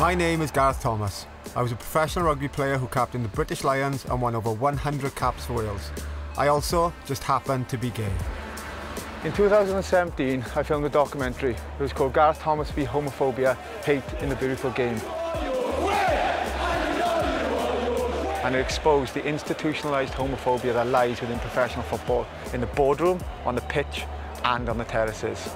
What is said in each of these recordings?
My name is Gareth Thomas. I was a professional rugby player who captained the British Lions and won over 100 caps for Wales. I also just happened to be gay. In 2017, I filmed a documentary. It was called Gareth Thomas v Homophobia, Hate in the Beautiful Game. And it exposed the institutionalised homophobia that lies within professional football, in the boardroom, on the pitch, and on the terraces.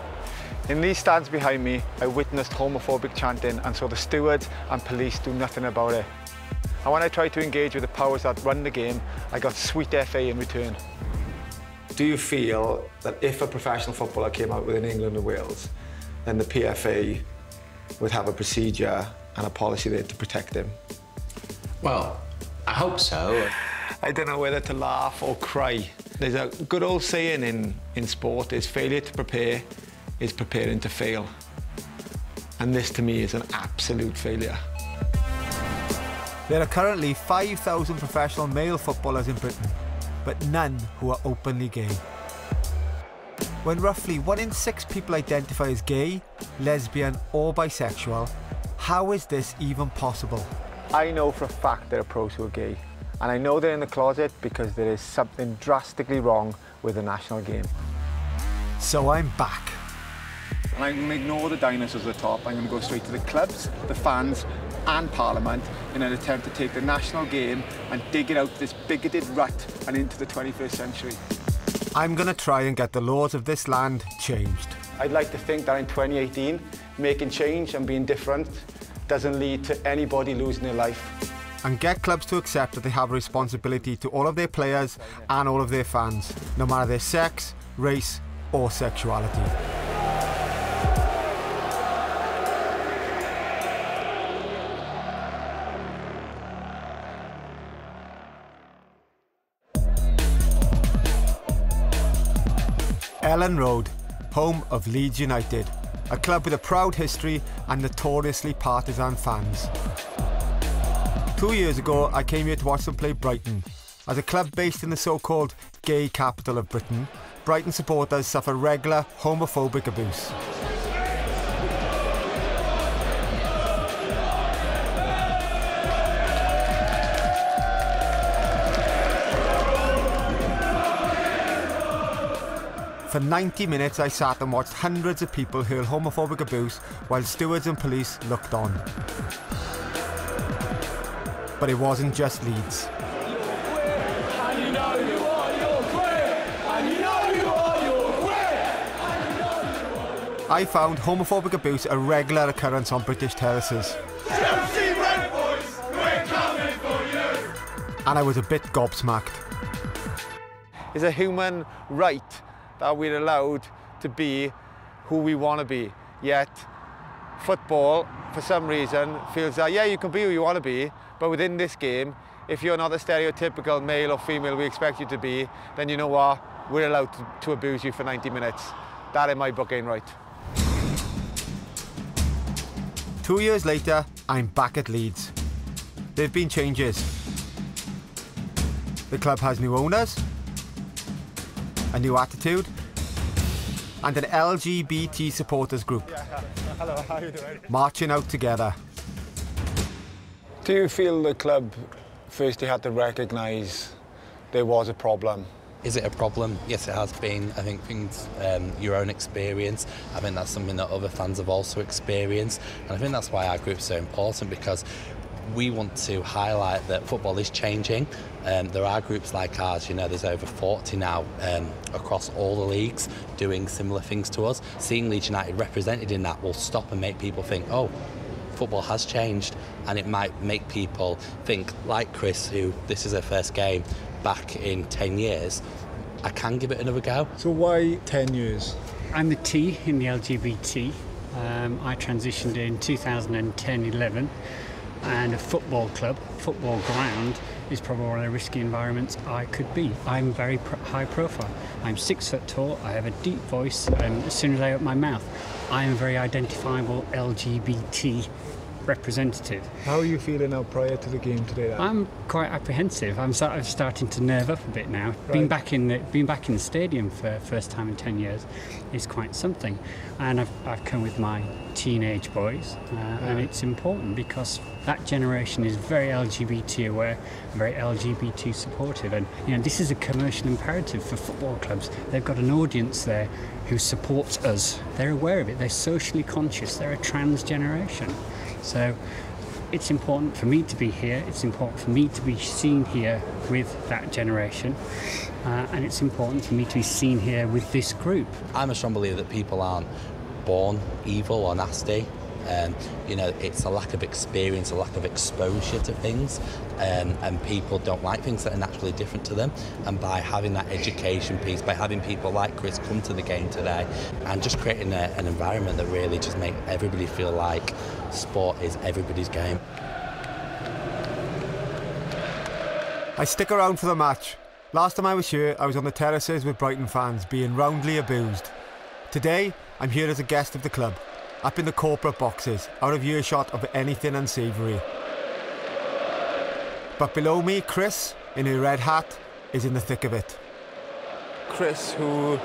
In these stands behind me, I witnessed homophobic chanting and saw the stewards and police do nothing about it. And when I tried to engage with the powers that run the game, I got sweet FA in return. Do you feel that if a professional footballer came out within England and Wales, then the PFA would have a procedure and a policy there to protect him? Well, I hope so. I don't know whether to laugh or cry. There's a good old saying in sport, is failure to prepare is preparing to fail. And this, to me, is an absolute failure. There are currently 5,000 professional male footballers in Britain, but none who are openly gay. When roughly 1 in 6 people identify as gay, lesbian or bisexual, how is this even possible? I know for a fact there are pros who are gay, and I know they're in the closet because there is something drastically wrong with the national game. So I'm back. And I'm going to ignore the dinosaurs at the top. I'm going to go straight to the clubs, the fans and Parliament in an attempt to take the national game and dig it out of this bigoted rut and into the 21st century. I'm going to try and get the laws of this land changed. I'd like to think that in 2018, making change and being different doesn't lead to anybody losing their life. And get clubs to accept that they have a responsibility to all of their players and all of their fans, no matter their sex, race or sexuality. Ellen Road, home of Leeds United, a club with a proud history and notoriously partisan fans. 2 years ago, I came here to watch them play Brighton. As a club based in the so-called gay capital of Britain, Brighton supporters suffer regular homophobic abuse. For 90 minutes, I sat and watched hundreds of people hurl homophobic abuse while stewards and police looked on. But it wasn't just Leeds. I found homophobic abuse a regular occurrence on British terraces. And I was a bit gobsmacked. It's a human right that we're allowed to be who we want to be. Yet, football, for some reason, feels that, yeah, you can be who you want to be, but within this game, if you're not the stereotypical male or female we expect you to be, then you know what? We're allowed to abuse you for 90 minutes. That, in my book, ain't right. 2 years later, I'm back at Leeds. There have been changes. The club has new owners, a new attitude, and an LGBT supporters group. Hello, how are you doing? Marching out together. Do you feel the club firstly had to recognise there was a problem? Is it a problem? Yes, it has been. I think things, your own experience, I think that's something that other fans have also experienced. And I think that's why our group's so important, because we want to highlight that football is changing. There are groups like ours, you know, there's over 40 now across all the leagues doing similar things to us. Seeing Leeds United represented in that will stop and make people think, oh, football has changed, and it might make people think, like Chris, who this is her first game back in 10 years, I can give it another go. So why 10 years? I'm the T in the LGBT. I transitioned in 2010-11, and a football club, football ground, is probably one of the risky environments I could be. I'm very high profile. I'm 6 foot tall, I have a deep voice, as soon as I open my mouth, I am a very identifiable LGBT representative. How are you feeling now prior to the game today, then? I'm quite apprehensive. I'm sort of starting to nerve up a bit now. Right. Being back in the stadium for the first time in 10 years is quite something. And I've come with my teenage boys, and it's important because that generation is very LGBT aware, very LGBT supportive, and this is a commercial imperative for football clubs. They've got an audience there who supports us. They're aware of it. They're socially conscious. They're a trans generation. So it's important for me to be here. It's important for me to be seen here with that generation. And it's important for me to be seen here with this group. I'm a strong believer that people aren't born evil or nasty. It's a lack of experience, a lack of exposure to things, and people don't like things that are naturally different to them. And by having that education piece, by having people like Chris come to the game today, and just creating an environment that really just makes everybody feel like sport is everybody's game. I stick around for the match. Last time I was here, I was on the terraces with Brighton fans being roundly abused. Today, I'm here as a guest of the club, up in the corporate boxes, out of earshot of anything unsavoury. But below me, Chris, in her red hat, is in the thick of it. Chris, who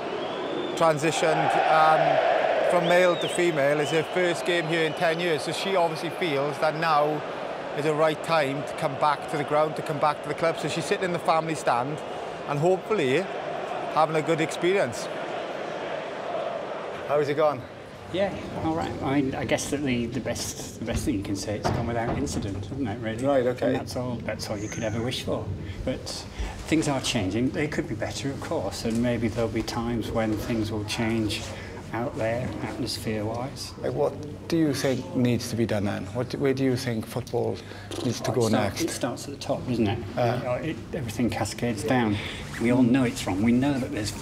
transitioned from male to female, is her first game here in 10 years, so she obviously feels that now is the right time to come back to the ground, to come back to the club. So she's sitting in the family stand and hopefully having a good experience. How's it gone? Yeah, all right. I mean, I guess that the best thing you can say, it's gone without incident, hasn't it, really? Right, okay. And that's all you could ever wish for. But things are changing. They could be better, of course, and maybe there'll be times when things will change out there, atmosphere-wise. Like, what do you think needs to be done then? Where do you think football needs to go next? It starts at the top, doesn't it? Everything cascades down. We all know it's wrong. We know that there's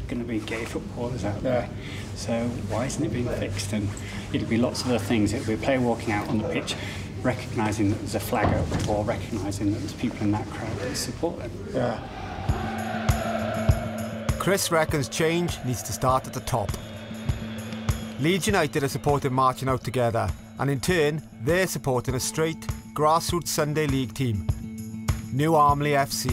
going to be gay footballers out there. So why isn't it being fixed? And it'll be lots of other things. It'll be a player walking out on the pitch, recognising that there's a flag up, or recognising that there's people in that crowd that support them. Yeah. Chris reckons change needs to start at the top. Leeds United are supporting marching out together, and in turn, they're supporting a straight, grassroots Sunday League team, 𝗵𝗄𝗏𝗲 FC.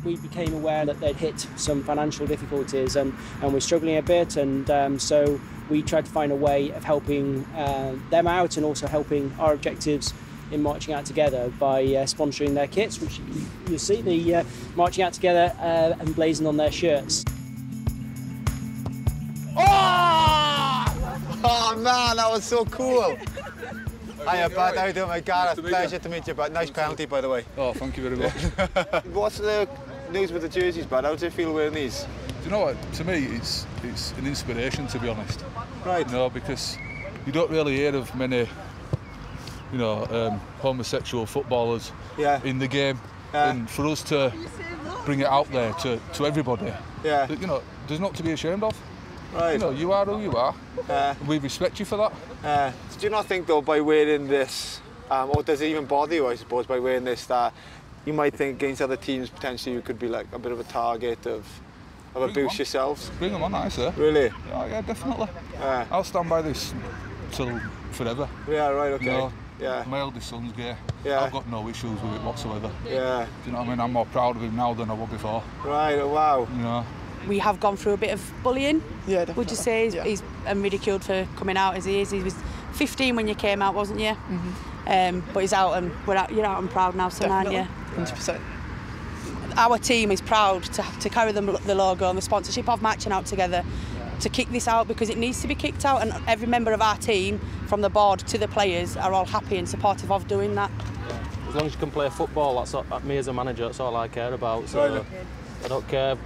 We became aware that they'd hit some financial difficulties and we're struggling a bit, and so we tried to find a way of helping them out and also helping our objectives in marching out together by sponsoring their kits, which you see, the marching out together emblazoned on their shirts. Oh man, that was so cool. Hiya, bud. How you doing, mate? Gareth, pleasure to meet you, bud. Nice penalty, by the way. Oh, thank you very much. What's the news with the jerseys, bud? How does it feel wearing these? Do you know what? To me, it's an inspiration, to be honest. Right. Because you don't really hear of many, homosexual footballers in the game. And for us to bring it out there to everybody, there's not to be ashamed of. Right. You are who you are. We respect you for that. Do you not think, though, by wearing this, or does it even bother you, I suppose, by wearing this, that you might think against other teams potentially you could be like a bit of a target of abuse yourselves? Bring them on, I say. Really? Yeah, definitely. I'll stand by this till forever. Yeah, right, okay. My eldest son's gay. Yeah. I've got no issues with it whatsoever. Yeah. Do you know what I mean? I'm more proud of him now than I was before. Right, oh wow. We have gone through a bit of bullying. Yeah, definitely. Would you say he's ridiculed for coming out as he is? He was 15 when you came out, wasn't you? Mm-hmm. But he's out and you're out and proud now, so aren't you? 100%. Our team is proud to carry the logo and the sponsorship of marching out together to kick this out, because it needs to be kicked out, and every member of our team, from the board to the players, are all happy and supportive of doing that. As long as you can play football, that's me as a manager, that's all I care about. So I don't care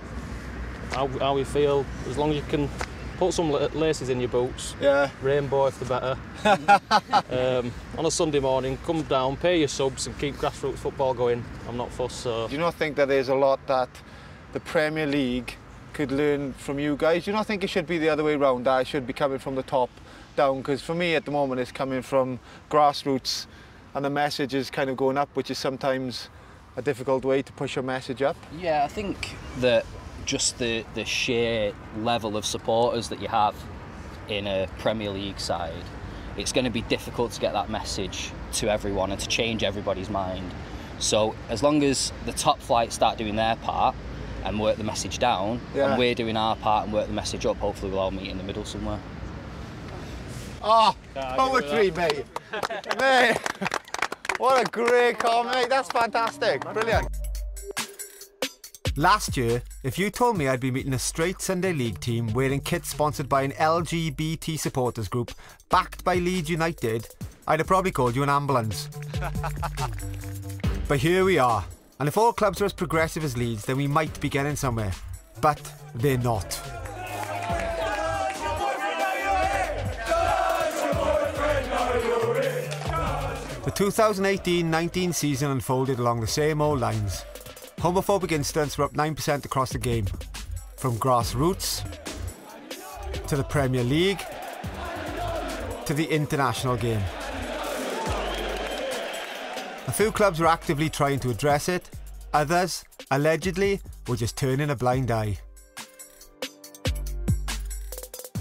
how we feel, as long as you can put some laces in your boots, rainbow if they're better. On a Sunday morning, come down, pay your subs and keep grassroots football going. I'm not fussed. So. Do you not think that there's a lot that the Premier League could learn from you guys? Do you not think it should be the other way around, that it should be coming from the top down? Because for me at the moment it's coming from grassroots and the message is kind of going up, which is sometimes a difficult way to push your message up. Yeah, I think that just the sheer level of supporters that you have in a Premier League side, it's going to be difficult to get that message to everyone and to change everybody's mind. So as long as the top flight start doing their part and work the message down, and we're doing our part and work the message up, hopefully we'll all meet in the middle somewhere. Oh, poetry, mate. Mate, what a great comment. That's fantastic. Brilliant. Last year, if you told me I'd be meeting a straight Sunday League team wearing kits sponsored by an LGBT supporters group backed by Leeds United, I'd have probably called you an ambulance. But here we are, and if all clubs are as progressive as Leeds, then we might be getting somewhere. But they're not. The 2018-19 season unfolded along the same old lines. Homophobic incidents were up 9% across the game, from grassroots to the Premier League to the international game. A few clubs were actively trying to address it, others, allegedly, were just turning a blind eye.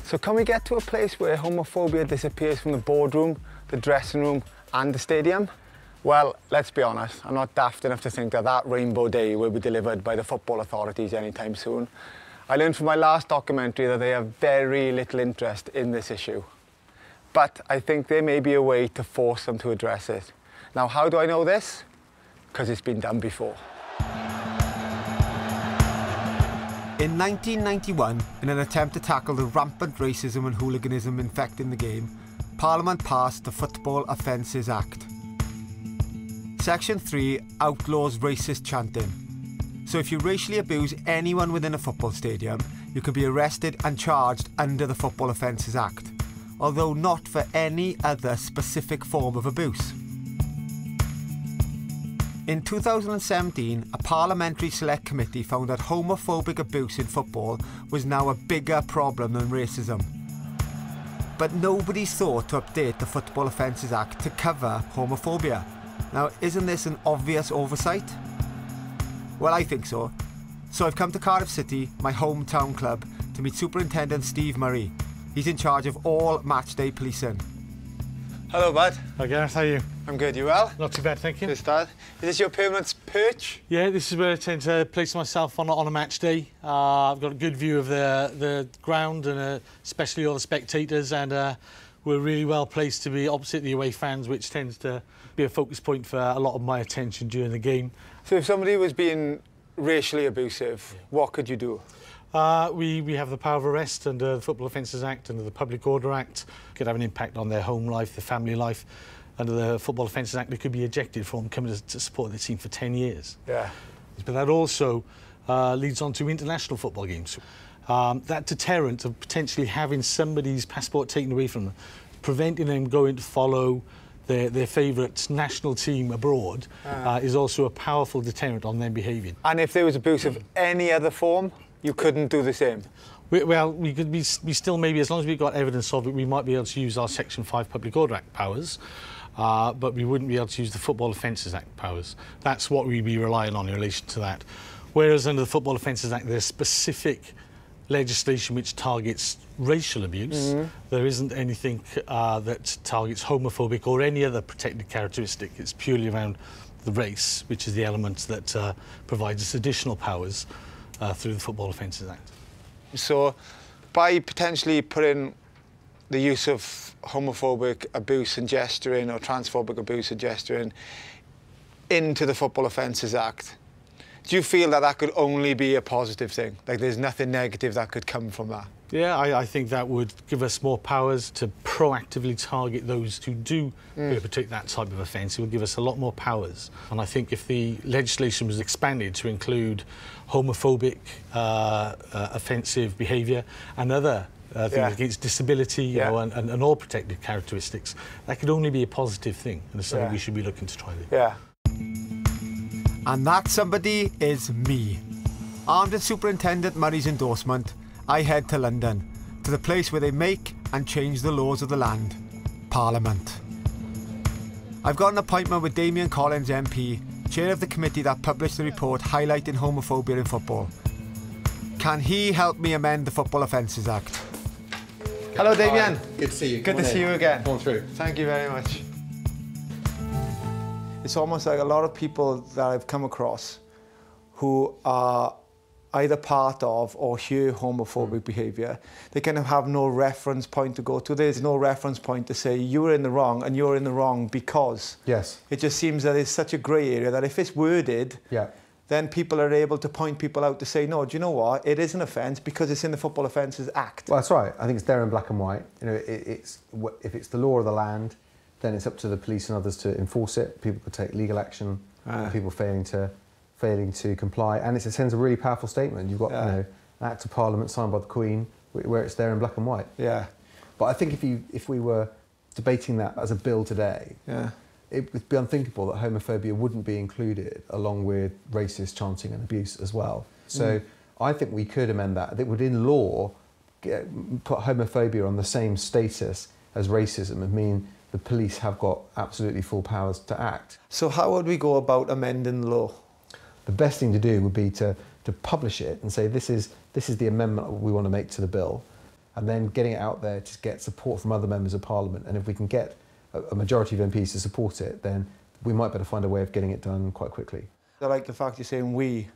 So can we get to a place where homophobia disappears from the boardroom, the dressing room and the stadium? Well, let's be honest, I'm not daft enough to think that that rainbow day will be delivered by the football authorities anytime soon. I learned from my last documentary that they have very little interest in this issue. But I think there may be a way to force them to address it. Now, how do I know this? Because it's been done before. In 1991, in an attempt to tackle the rampant racism and hooliganism infecting the game, Parliament passed the Football Offences Act. Section 3 outlaws racist chanting. So if you racially abuse anyone within a football stadium, you can be arrested and charged under the Football Offences Act, although not for any other specific form of abuse. In 2017, a parliamentary select committee found that homophobic abuse in football was now a bigger problem than racism. But nobody's thought to update the Football Offences Act to cover homophobia. Now, isn't this an obvious oversight? Well, I think so. So I've come to Cardiff City, my hometown club, to meet Superintendent Steve Murray. He's in charge of all matchday policing. Hello, bud. Hi, Gareth. How are you? I'm good. You well? Not too bad, thank you. Good start. Is this your permanent perch? Yeah, this is where I tend to place myself on a match day. I've got a good view of the ground and especially all the spectators, and we're really well placed to be opposite the away fans, which tends to be a focus point for a lot of my attention during the game. So if somebody was being racially abusive, what could you do? We have the power of arrest under the Football Offences Act, under the Public Order Act. It could have an impact on their home life, their family life. Under the Football Offences Act, they could be ejected from coming to support the team for 10 years. Yeah. But that also leads on to international football games. That deterrent of potentially having somebody's passport taken away from them, preventing them going to follow their favourite national team abroad, is also a powerful deterrent on them behaving. And if there was abuse of any other form, you couldn't do the same? Well, we could be still maybe, as long as we've got evidence of it, we might be able to use our Section 5 Public Order Act powers, but we wouldn't be able to use the Football Offences Act powers. That's what we'd be relying on in relation to that. Whereas under the Football Offences Act, there's specific legislation which targets racial abuse. There isn't anything that targets homophobic or any other protected characteristic. It's purely around the race, which is the element that provides us additional powers through the Football Offences Act. So, by potentially putting the use of homophobic abuse and gesturing or transphobic abuse and gesturing into the Football Offences Act, do you feel that that could only be a positive thing? Like there's nothing negative that could come from that? Yeah, I think that would give us more powers to proactively target those who do perpetrate that type of offence. It would give us a lot more powers. And I think if the legislation was expanded to include homophobic, offensive behaviour and other things against disability, you know, and all protected characteristics, that could only be a positive thing, and it's something we should be looking to try to do. Yeah. And that somebody is me. Armed with Superintendent Murray's endorsement, I head to London, to the place where they make and change the laws of the land, Parliament. I've got an appointment with Damian Collins MP, chair of the committee that published the report highlighting homophobia in football. Can he help me amend the Football Offences Act? Hello, Damien. Good to see you. Good to see you again. Come on through. Thank you very much. It's almost like a lot of people that I've come across who are either part of or hear homophobic behaviour, they kind of have no reference point to go to. There's no reference point to say you're in the wrong and you're in the wrong because. Yes. It just seems that it's such a grey area that if it's worded, then people are able to point people out to say, no, do you know what? It is an offence because it's in the Football Offences Act. Well, that's right. I think it's there in black and white. You know, if it's the law of the land, then it's up to the police and others to enforce it. People could take legal action. People failing to comply, and it sends a really powerful statement. You've got you know, an Act of Parliament signed by the Queen, where it's there in black and white. Yeah. But I think if we were debating that as a bill today, it would be unthinkable that homophobia wouldn't be included along with racist chanting and abuse as well. So I think we could amend that. It would, in law, put homophobia on the same status as racism and mean the police have got absolutely full powers to act. So how would we go about amending the law? The best thing to do would be to publish it and say this is the amendment we want to make to the bill, and then getting it out there to get support from other members of Parliament. And if we can get a majority of MPs to support it, then we might better find a way of getting it done quite quickly. I like the fact you're saying we,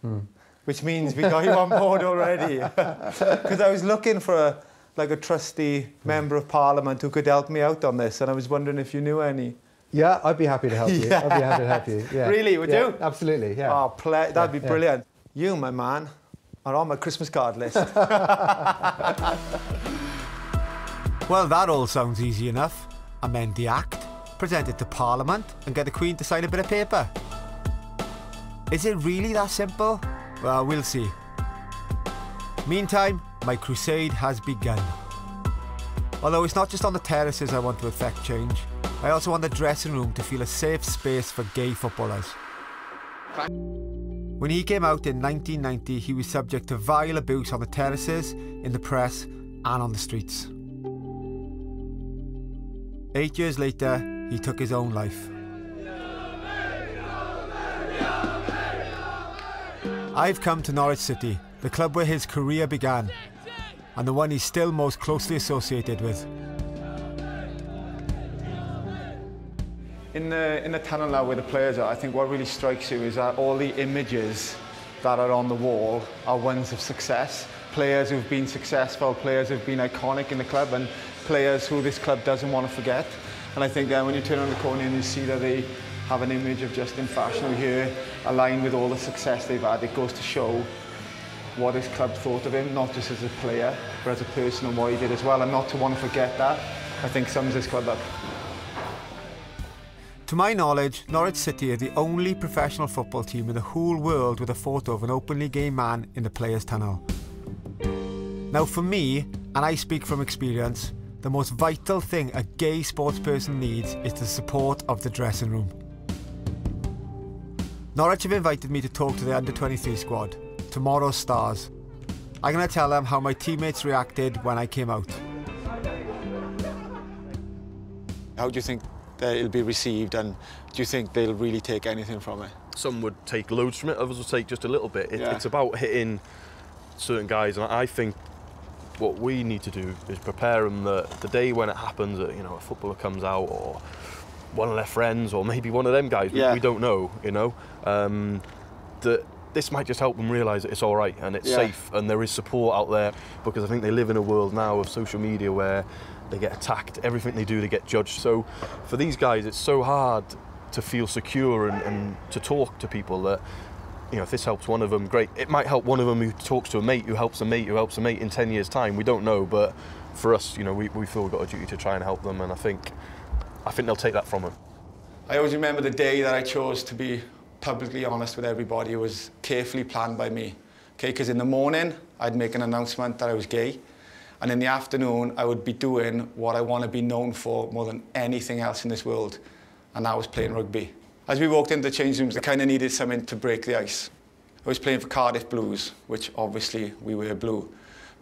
which means we got you on board already. Because I was looking for a trusty member of Parliament who could help me out on this, and I was wondering if you knew any. Yeah, I'd be happy to help you. I'd be happy to help you. Yeah. Really, would you? Absolutely, yeah. Oh, that'd be brilliant. You, my man, are on my Christmas card list. Well, that all sounds easy enough. Amend the Act, present it to Parliament and get the Queen to sign a bit of paper. Is it really that simple? Well, we'll see. Meantime, my crusade has begun. Although it's not just on the terraces I want to effect change, I also want the dressing room to feel a safe space for gay footballers. When he came out in 1990, he was subject to vile abuse on the terraces, in the press and on the streets. 8 years later, he took his own life. I've come to Norwich City, the club where his career began, and the one he's still most closely associated with. In the tunnel now where the players are, I think what really strikes you is that all the images that are on the wall are ones of success. Players who've been successful, players who've been iconic in the club, and players who this club doesn't want to forget. And I think then when you turn on the corner and you see that they have an image of Justin Fashanu here, aligned with all the success they've had, it goes to show what this club thought of him, not just as a player, but as a person and what he did as well. And not to want to forget that, I think sums this club up. To my knowledge, Norwich City are the only professional football team in the whole world with a photo of an openly gay man in the players' tunnel. Now for me, and I speak from experience, the most vital thing a gay sportsperson needs is the support of the dressing room. Norwich have invited me to talk to the under-23 squad, tomorrow's stars. I'm going to tell them how my teammates reacted when I came out. How do you think that it'll be received, and do you think they'll really take anything from it? Some would take loads from it, others will take just a little bit. It's about hitting certain guys, and I think what we need to do is prepare them the day when it happens that, you know, a footballer comes out, or one of their friends, or maybe one of them guys, we don't know, you know, that this might just help them realise that it's all right and it's safe and there is support out there, because I think they live in a world now of social media where they get attacked, everything they do they get judged. So for these guys it's so hard to feel secure and to talk to people that, you know, if this helps one of them, great. It might help one of them who talks to a mate, who helps a mate, who helps a mate in 10 years' time. We don't know, but for us, you know, we feel we've got a duty to try and help them, and I think they'll take that from them. I always remember the day that I chose to be publicly honest with everybody. It was carefully planned by me, okay? Because in the morning, I'd make an announcement that I was gay, and in the afternoon, I would be doing what I want to be known for more than anything else in this world, and that was playing rugby. As we walked into the change rooms, I kind of needed something to break the ice. I was playing for Cardiff Blues, which obviously we wear blue.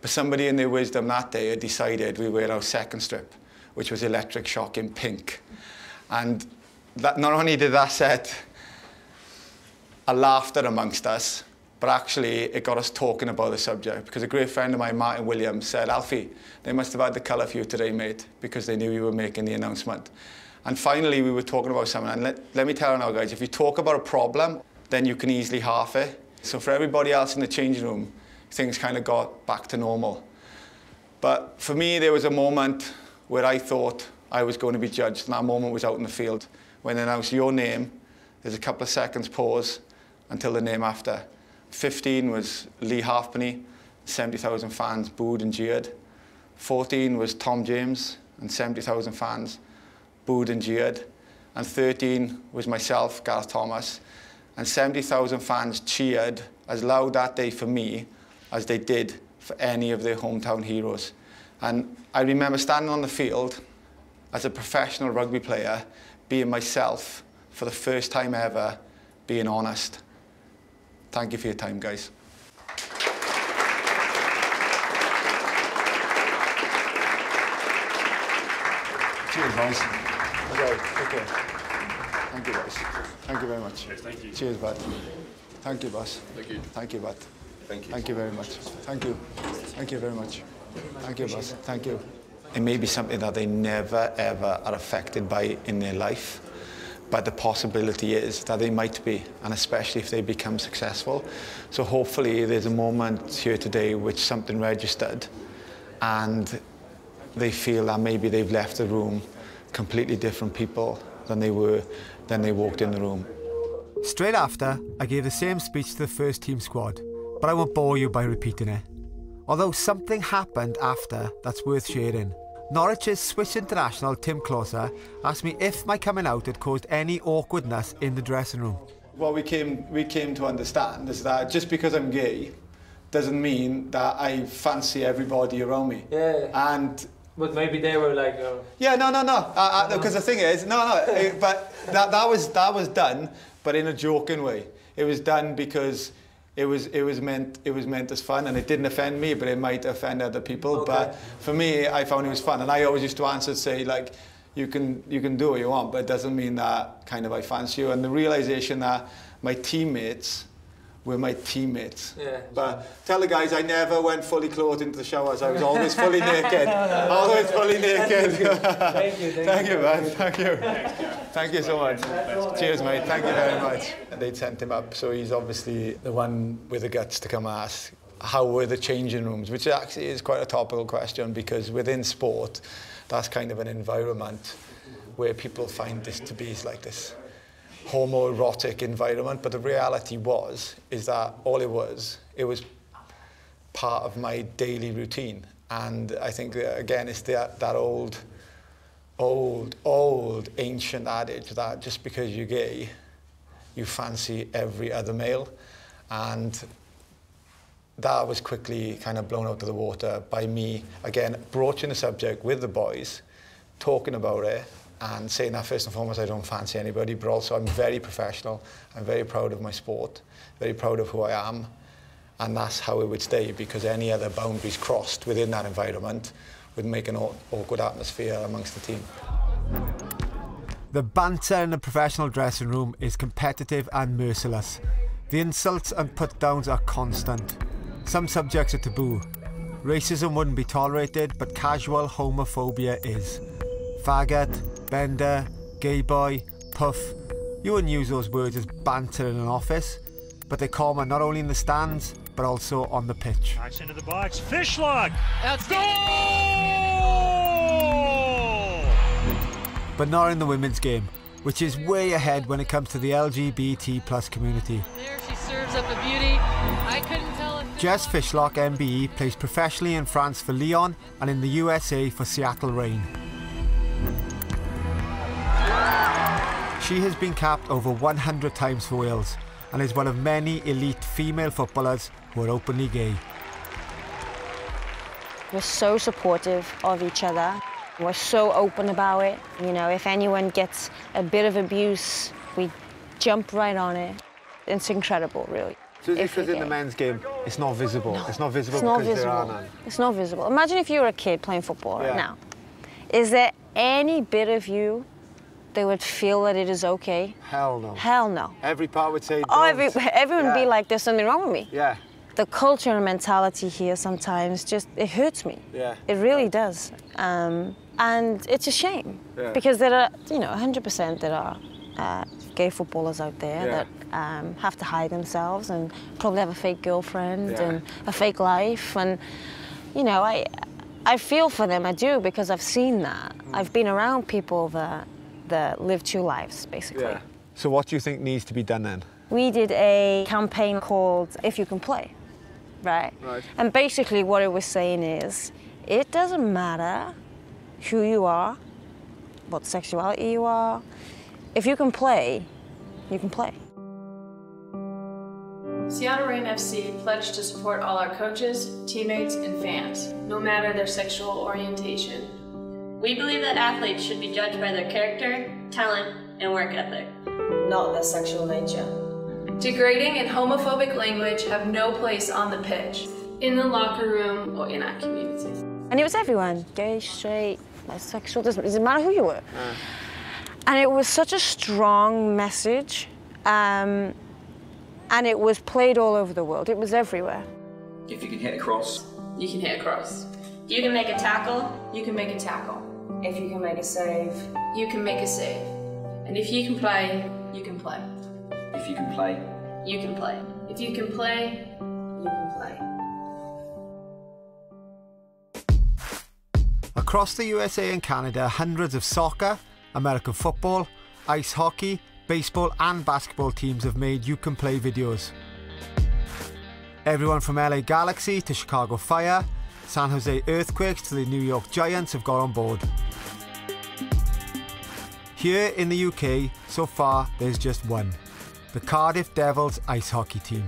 But somebody in their wisdom that day had decided we wear our second strip, which was Electric Shock in pink. And that, not only did that set a laughter amongst us, But actually, it got us talking about the subject, because a great friend of mine, Martin Williams, said, "Alfie, they must have had the colour for you today, mate, because they knew you were making the announcement." And finally, we were talking about something, and let me tell you now, guys, if you talk about a problem, then you can easily half it. So for everybody else in the changing room, things kind of got back to normal. But for me, there was a moment where I thought I was going to be judged, and that moment was out in the field. When they announced your name, there's a couple of seconds pause until the name after. 15 was 𝗲𝗵𝗃, 70,000 fans booed and jeered. 14 was Tom James, and 70,000 fans booed and jeered. And 13 was myself, Gareth Thomas, and 70,000 fans cheered as loud that day for me as they did for any of their hometown heroes. And I remember standing on the field as a professional rugby player, being myself for the first time ever, being honest. Thank you for your time, guys. Cheers, boys. Okay. Thank you, guys. Thank you very much. Yes, thank you. Cheers, bud. Thank you, boss. Thank you. Thank you, bud. Thank you. Thank you very much. Thank you. Thank you very much. Thank you, boss. Thank you. It may be something that they never, ever are affected by in their life, but the possibility is that they might be, and especially if they become successful. So hopefully there's a moment here today which something registered, and they feel that maybe they've left the room completely different people than they were when they walked in the room. Straight after, I gave the same speech to the first team squad, but I won't bore you by repeating it. Although something happened after that's worth sharing. Norwich's Swiss international Tim Klose asked me if my coming out had caused any awkwardness in the dressing room. What we came to understand is that just because I'm gay doesn't mean that I fancy everybody around me. Yeah. And but maybe they were like. Yeah, no. Because the thing is, but that was done, but in a joking way. It was done because it was meant as fun, and it didn't offend me, but it might offend other people. Okay. But for me, I found it was fun, and I always used to answer say like, you can do what you want, but it doesn't mean that kind of I fancy you. And the realization that my teammates were my teammates. Yeah. But tell the guys I never went fully clothed into the showers. I was always fully naked. Always fully naked. Thank you. Thank you, man. Thank you. Thank you so much. Cheers, mate. Thank you very much. They'd sent him up, so he's obviously the one with the guts to come ask, how were the changing rooms? Which actually is quite a topical question, because within sport, that's kind of an environment where people find this to be like this homoerotic environment, but the reality is that all it was part of my daily routine. And I think that, again, it's that old ancient adage that just because you're gay, you fancy every other male. And that was quickly kind of blown out of the water by me, again, broaching the subject with the boys, talking about it, and saying that first and foremost I don't fancy anybody, but also I'm very professional, I'm very proud of my sport, very proud of who I am, and that's how it would stay, because any other boundaries crossed within that environment would make an awkward atmosphere amongst the team. The banter in the professional dressing room is competitive and merciless. The insults and put-downs are constant. Some subjects are taboo. Racism wouldn't be tolerated, but casual homophobia is. Faggot, bender, gay boy, puff. You wouldn't use those words as banter in an office, but they're common not only in the stands, but also on the pitch. Nice into the box, Fishlock! Outstanding! Goal! But not in the women's game, which is way ahead when it comes to the LGBT+ community. There she serves up a beauty. I couldn't tell if... 𝗔𝗫 MBE plays professionally in France for Lyon and in the USA for Seattle Reign. She has been capped over 100 times for Wales and is one of many elite female footballers who are openly gay. We're so supportive of each other. We're so open about it. You know, if anyone gets a bit of abuse, we jump right on it. It's incredible, really. So is it because in the men's game, it's not visible? No, it's not visible because there are none? It's not visible. Imagine if you were a kid playing football right now. Is there any bit of you they would feel that it is okay. Hell no. Hell no. Every part would say Oh, don't. everyone would be like, there's something wrong with me. Yeah. The culture and mentality here sometimes just, it hurts me. Yeah. It really does. And it's a shame. Yeah. Because there are, you know, 100% there are gay footballers out there that have to hide themselves and probably have a fake girlfriend and a fake life. And, you know, I feel for them, I do, because I've seen that. I've been around people that live two lives, basically. Yeah. So what do you think needs to be done then? We did a campaign called If You Can Play, right? And basically what it was saying is, it doesn't matter who you are, what sexuality you are. If you can play, you can play. Seattle Reign FC pledged to support all our coaches, teammates, and fans, no matter their sexual orientation. We believe that athletes should be judged by their character, talent, and work ethic, not their sexual nature. Degrading and homophobic language have no place on the pitch, in the locker room, or in our community. And it was everyone, gay, straight, bisexual, doesn't matter who you were. And it was such a strong message, and it was played all over the world. It was everywhere. If you can hit a cross, you can hit a cross. You can make a tackle, you can make a tackle. If you can make a save, you can make a save. And if you can play, you can play. If you can play, you can play. If you can play, you can play. Across the USA and Canada, hundreds of soccer, American football, ice hockey, baseball and basketball teams have made You Can Play videos. Everyone from LA Galaxy to Chicago Fire, San Jose Earthquakes to the New York Giants have got on board. Here in the UK, so far there's just one, the Cardiff Devils ice hockey team.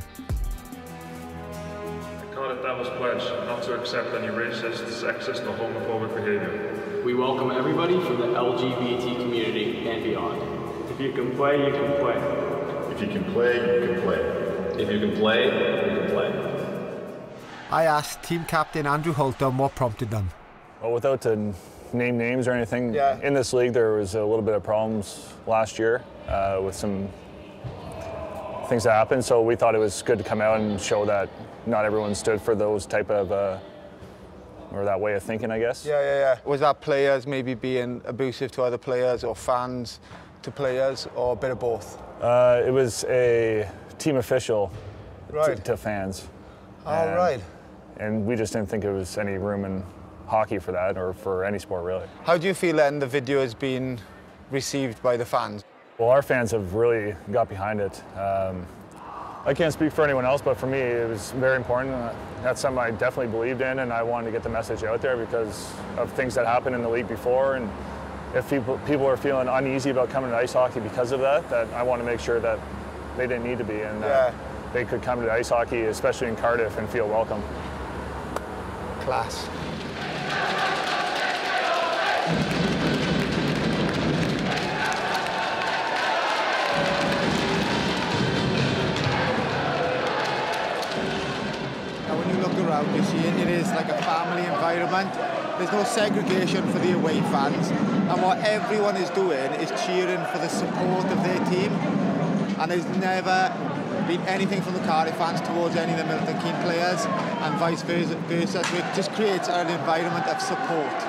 The Cardiff Devils pledge not to accept any racist, sexist or homophobic behaviour. We welcome everybody from the LGBT community and beyond. If you can play, you can play. If you can play, you can play. If you can play, you can play. I asked team captain Andrew Holton what prompted them. Well, without to name names or anything, in this league there was a little bit of problems last year with some things that happened, so we thought it was good to come out and show that not everyone stood for those type of, or that way of thinking, I guess. Was that players maybe being abusive to other players or fans to players, or a bit of both? It was a team official to fans. And we just didn't think there was any room in hockey for that, or for any sport really. How do you feel then the video has been received by the fans? Well, our fans have really got behind it. I can't speak for anyone else, but for me it was very important. That's something I definitely believed in, and I wanted to get the message out there because of things that happened in the league before. And if people are feeling uneasy about coming to ice hockey because of that, I want to make sure that they didn't need to be, and they could come to ice hockey, especially in Cardiff, and feel welcome. Class. Now when you look around, you see it is like a family environment. There's no segregation for the away fans, and what everyone is doing is cheering for the support of their team, and there's never been anything from the Cardiff fans towards any of the Milton Keynes players, and vice versa. So it just creates an environment of support.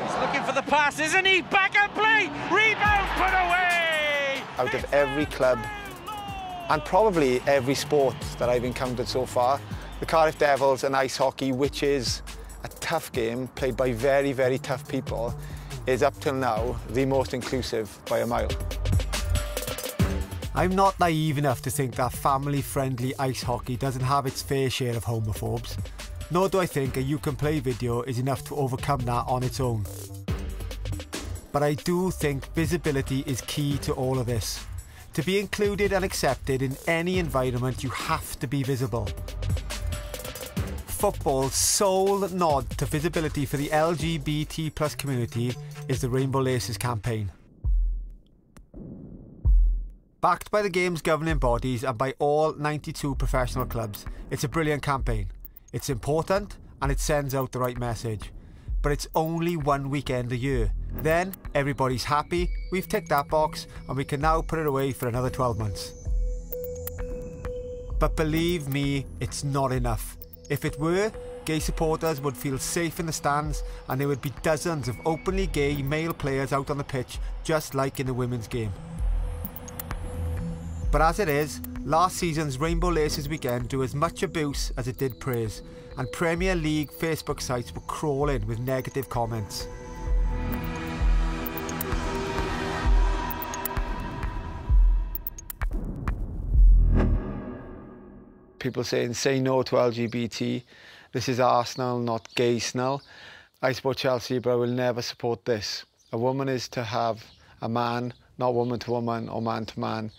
He's looking for the pass, isn't he? Back and play! Rebound put away! Out of every club, and probably every sport that I've encountered so far, the Cardiff Devils and ice hockey, which is a tough game played by very, very tough people, is up till now the most inclusive by a mile. I'm not naive enough to think that family-friendly ice hockey doesn't have its fair share of homophobes, nor do I think a You Can Play video is enough to overcome that on its own. But I do think visibility is key to all of this. To be included and accepted in any environment, you have to be visible. Football's sole nod to visibility for the LGBT+ community is the Rainbow Laces campaign. Backed by the game's governing bodies and by all 92 professional clubs, it's a brilliant campaign. It's important and it sends out the right message. but it's only one weekend a year. Then everybody's happy, we've ticked that box, and we can now put it away for another 12 months. But believe me, it's not enough. If it were, gay supporters would feel safe in the stands, and there would be dozens of openly gay male players out on the pitch, just like in the women's game. But as it is, last season's Rainbow Laces weekend drew as much abuse as it did praise, and Premier League Facebook sites were crawling with negative comments. People saying, say no to LGBT. This is Arsenal, not gay snell. I support Chelsea, but I will never support this. A woman is to have a man, not woman to woman or man to man.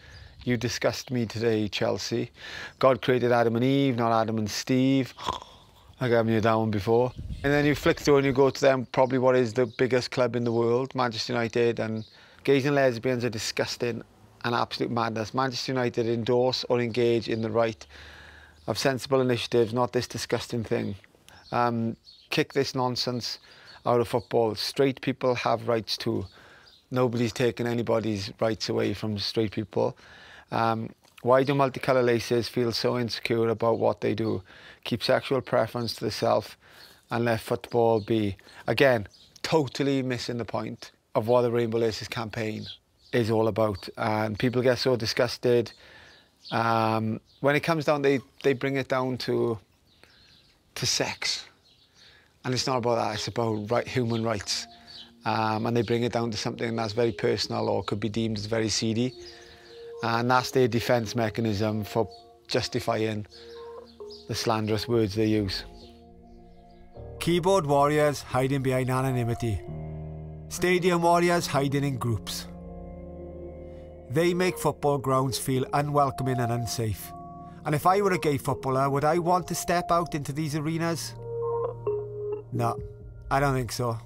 You disgust me today, Chelsea. God created Adam and Eve, not Adam and Steve. I got you down before. And then you flick through and you go to them, probably what is the biggest club in the world, Manchester United, and gays and lesbians are disgusting and absolute madness. Manchester United endorse or engage in the right of sensible initiatives, not this disgusting thing. Kick this nonsense out of football. Straight people have rights too. Nobody's taking anybody's rights away from straight people. Why do multicolour laces feel so insecure about what they do? Keep sexual preference to the self and let football be. Again, totally missing the point of what the Rainbow Laces campaign is all about. And people get so disgusted. When it comes down, they bring it down to sex. And it's not about that, it's about human rights. And they bring it down to something that's very personal or could be deemed as very seedy. And that's their defence mechanism for justifying the slanderous words they use. Keyboard warriors hiding behind anonymity. Stadium warriors hiding in groups. They make football grounds feel unwelcoming and unsafe. And if I were a gay footballer, would I want to step out into these arenas? No, I don't think so.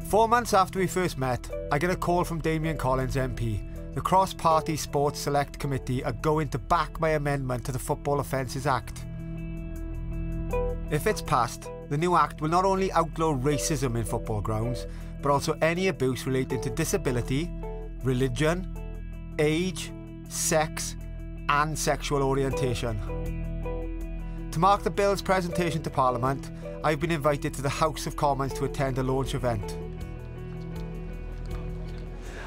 4 months after we first met, I get a call from Damian Collins MP. The Cross-Party Sports Select Committee are going to back my amendment to the Football Offences Act. If it's passed, the new act will not only outlaw racism in football grounds, but also any abuse relating to disability, religion, age, sex, and sexual orientation. To mark the bill's presentation to Parliament, I've been invited to the House of Commons to attend a launch event.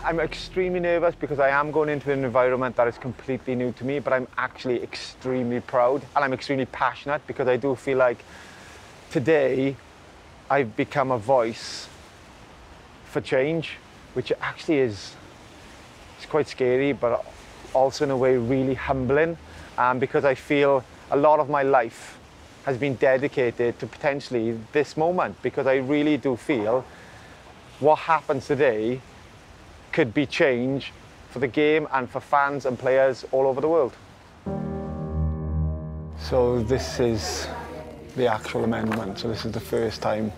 I'm extremely nervous because I am going into an environment that is completely new to me, but I'm actually extremely proud and I'm extremely passionate because I do feel like today I've become a voice for change, which actually is quite scary, but also in a way really humbling, because I feel a lot of my life has been dedicated to potentially this moment, because I really do feel what happens today could be change for the game and for fans and players all over the world. So this is the actual amendment. So this is the first time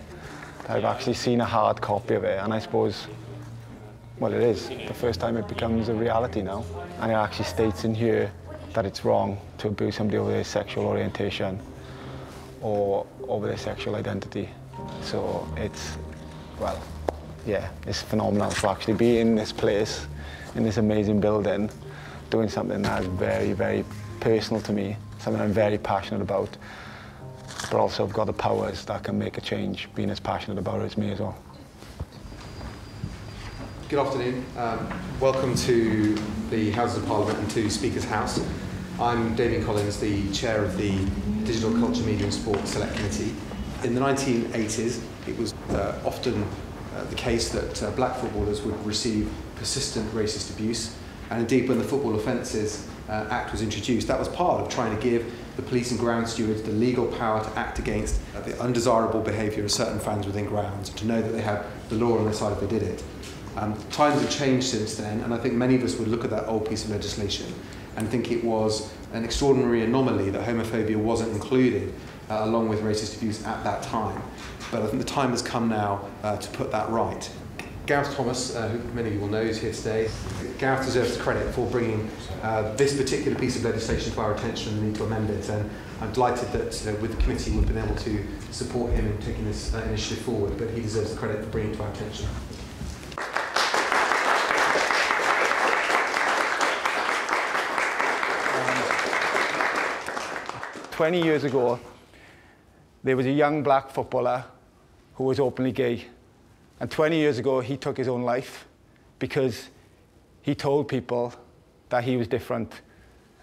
that I've actually seen a hard copy of it, and I suppose, well, it is the first time it becomes a reality now. And it actually states in here that it's wrong to abuse somebody over their sexual orientation or over their sexual identity. So it's, well, yeah, it's phenomenal to actually be in this place, in this amazing building, doing something that is very, very personal to me, something I'm very passionate about, but also I've got the powers that can make a change, being as passionate about it as me as well. Good afternoon. Welcome to the Houses of Parliament and to Speaker's House. I'm Damian Collins, the chair of the Digital Culture, Media and Sport Select Committee. In the 1980s, it was often the case that black footballers would receive persistent racist abuse, and indeed when the Football Offences Act was introduced, that was part of trying to give the police and ground stewards the legal power to act against the undesirable behaviour of certain fans within grounds, and to know that they had the law on their side if they did it. Times have changed since then, and I think many of us would look at that old piece of legislation and think it was an extraordinary anomaly that homophobia wasn't included along with racist abuse at that time. But I think the time has come now to put that right. Gareth Thomas, who many of you will know, is here today. Gareth deserves credit for bringing this particular piece of legislation to our attention and the need to amend it. And I'm delighted that with the committee we've been able to support him in taking this initiative forward, but he deserves the credit for bringing it to our attention. 20 years ago, there was a young black footballer who was openly gay. And 20 years ago, he took his own life because he told people that he was different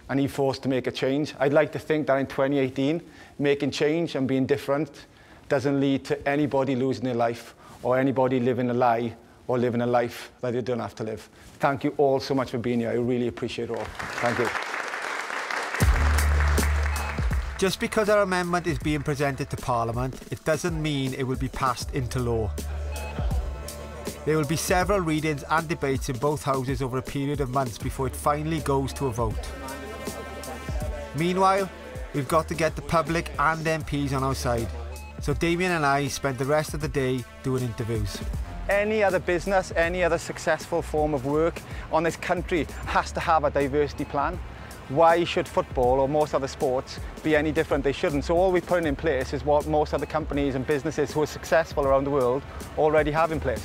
and he forced to make a change. I'd like to think that in 2018, making change and being different doesn't lead to anybody losing their life or anybody living a lie or living a life that they don't have to live. Thank you all so much for being here. I really appreciate it all. Thank you. Just because our amendment is being presented to Parliament, it doesn't mean it will be passed into law. There will be several readings and debates in both houses over a period of months before it finally goes to a vote. Meanwhile, we've got to get the public and MPs on our side. So Damien and I spent the rest of the day doing interviews. Any other business, any other successful form of work on this country has to have a diversity plan. Why should football or most other sports be any different? They shouldn't. So all we're putting in place is what most other companies and businesses who are successful around the world already have in place.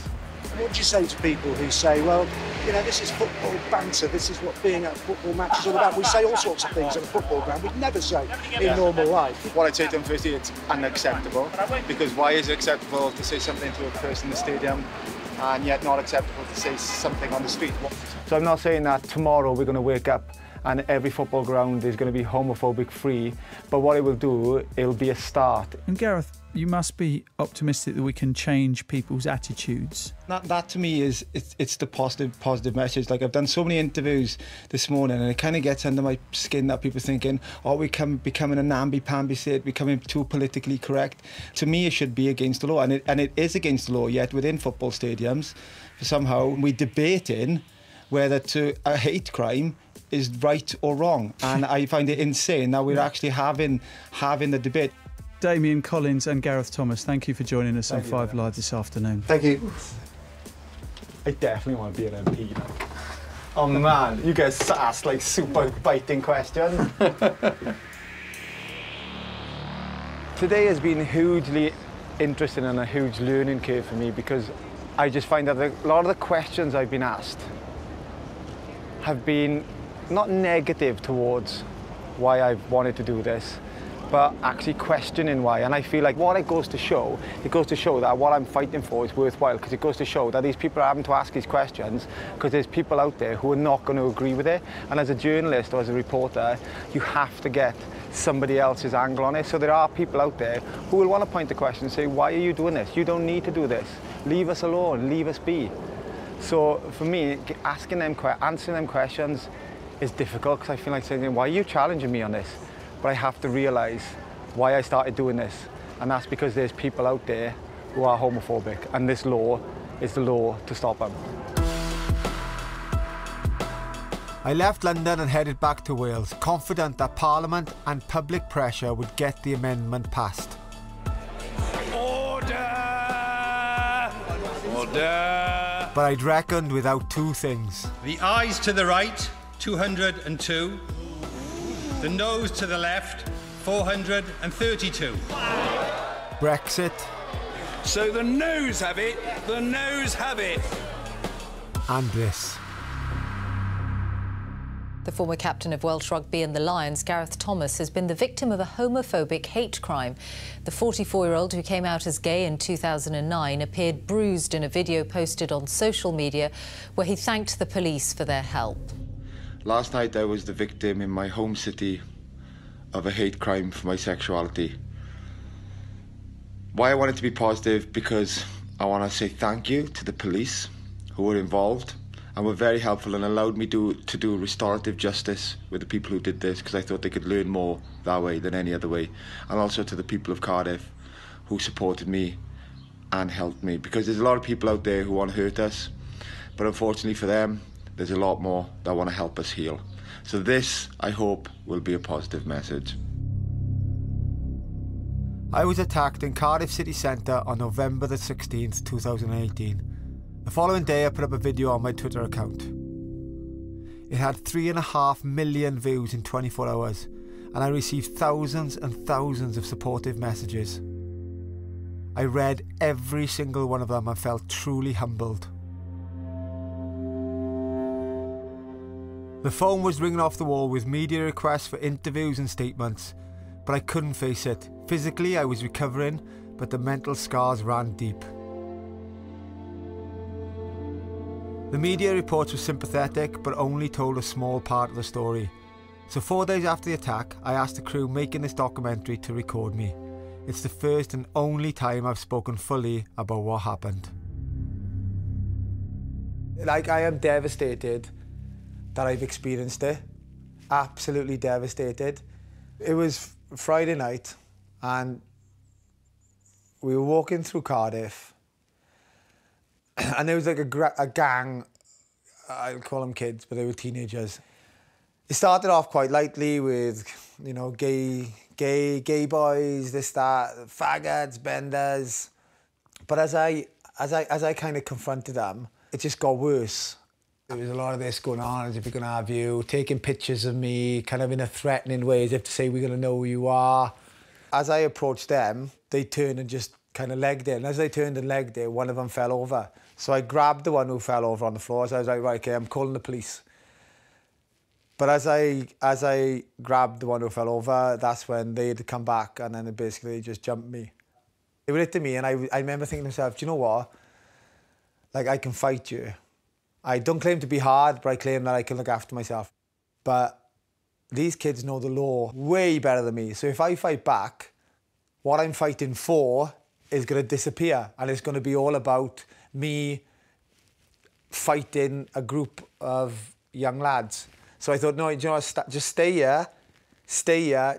What do you say to people who say, well, you know, this is football banter, this is what being at a football match is all about? We say all sorts of things at a football ground we'd never say in normal life. What I'd say to them firstly, it's unacceptable, because why is it acceptable to say something to a person in the stadium and yet not acceptable to say something on the street? So I'm not saying that tomorrow we're going to wake up and every football ground is going to be homophobic free, but what it will do, it'll be a start. And Gareth, you must be optimistic that we can change people's attitudes. That to me is it's the positive message. Like, I've done so many interviews this morning and it kind of gets under my skin that people are thinking, oh, we're becoming a 𝗵𝗶𝗯𝗲𝗲, becoming too politically correct. To me, it should be against the law, and it is against the law, yet within football stadiums, somehow we're debating whether a hate crime is right or wrong, and I find it insane that we're actually having the debate. Damien Collins and Gareth Thomas, thank you for joining us on 5 Live this afternoon. Thank you. I definitely want to be an MP now. Oh man, you guys ask like super biting questions. Today has been hugely interesting and a huge learning curve for me, because I just find that a lot of the questions I've been asked have been not negative towards why I've wanted to do this, but actually questioning why. And I feel like what it goes to show that what I'm fighting for is worthwhile, because it goes to show that these people are having to ask these questions because there's people out there who are not going to agree with it. And as a journalist or as a reporter, you have to get somebody else's angle on it. So there are people out there who will want to point the question and say, why are you doing this? You don't need to do this. Leave us alone, leave us be. So for me, answering them questions is difficult, because I feel like saying, why are you challenging me on this? But I have to realise why I started doing this, and that's because there's people out there who are homophobic, and this law is the law to stop them. I left London and headed back to Wales, confident that Parliament and public pressure would get the amendment passed. Order! Order! But I'd reckoned without two things. The ayes to the right, 202. The noes to the left, 432. Brexit. So the noes have it, the noes have it. And this. The former captain of Welsh rugby and the Lions, Gareth Thomas, has been the victim of a homophobic hate crime. The 44-year-old, who came out as gay in 2009, appeared bruised in a video posted on social media where he thanked the police for their help. Last night I was the victim in my home city of a hate crime for my sexuality. Why I wanted to be positive, because I want to say thank you to the police who were involved and were very helpful and allowed me to do restorative justice with the people who did this, because I thought they could learn more that way than any other way. And also to the people of Cardiff who supported me and helped me, because there's a lot of people out there who want to hurt us, but unfortunately for them, there's a lot more that want to help us heal. So this, I hope, will be a positive message. I was attacked in Cardiff city centre on November the 16th, 2018. The following day I put up a video on my Twitter account. It had 3.5 million views in 24 hours and I received thousands and thousands of supportive messages. I read every single one of them and felt truly humbled. The phone was ringing off the wall with media requests for interviews and statements, but I couldn't face it. Physically I was recovering, but the mental scars ran deep. The media reports were sympathetic, but only told a small part of the story. So 4 days after the attack, I asked the crew making this documentary to record me. It's the first and only time I've spoken fully about what happened. Like, I am devastated that I've experienced it. Absolutely devastated. It was Friday night and we were walking through Cardiff and there was like a gang, I'll call them kids, but they were teenagers. It started off quite lightly with, you know, gay boys, this, that, faggots, benders. But as I kind of confronted them, it just got worse. There was a lot of this going on, as if we're going to have you, taking pictures of me, kind of in a threatening way, as if to say we're going to know who you are. As I approached them, they turned and just kind of legged it. And as they turned and legged it, one of them fell over. So I grabbed the one who fell over on the floor. So I was like, right, okay, I'm calling the police. But as I grabbed the one who fell over, that's when they had to come back and then they basically just jumped me. They were hitting me and I remember thinking to myself, do you know what? Like, I can fight you. I don't claim to be hard, but I claim that I can look after myself. But these kids know the law way better than me. So if I fight back, what I'm fighting for is going to disappear. And it's going to be all about me fighting a group of young lads. So I thought, no, you know what, just stay here,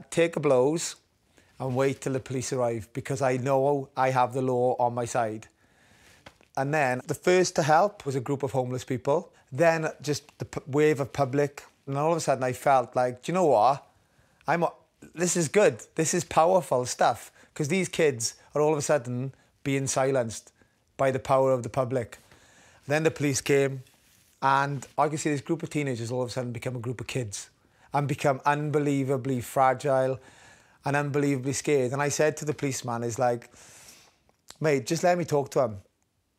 take the blows, and wait till the police arrive, because I know I have the law on my side. And then the first to help was a group of homeless people. Then just the wave of public. And all of a sudden I felt like, do you know what? This is good. This is powerful stuff. Because these kids are all of a sudden being silenced by the power of the public. Then the police came and I could see this group of teenagers all of a sudden become a group of kids and become unbelievably fragile and unbelievably scared. And I said to the policeman, is like, mate, just let me talk to them.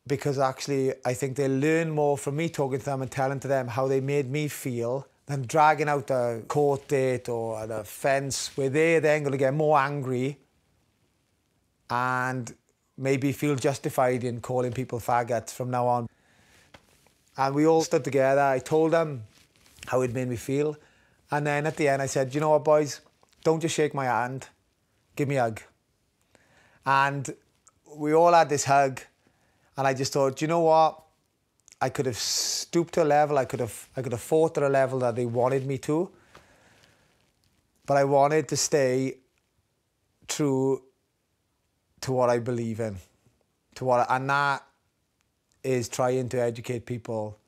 Because actually, I think they'll learn more from me talking to them and telling to them how they made me feel than dragging out a court date or a fence where they're then going to get more angry and maybe feel justified in calling people faggots from now on. And we all stood together. I told them how it made me feel. And then at the end, I said, you know what, boys? Don't just shake my hand. Give me a hug. And we all had this hug. And I just thought, you know what? I could have stooped to a level, I could have fought at a level that they wanted me to. But I wanted to stay true to what I believe in. And that is trying to educate people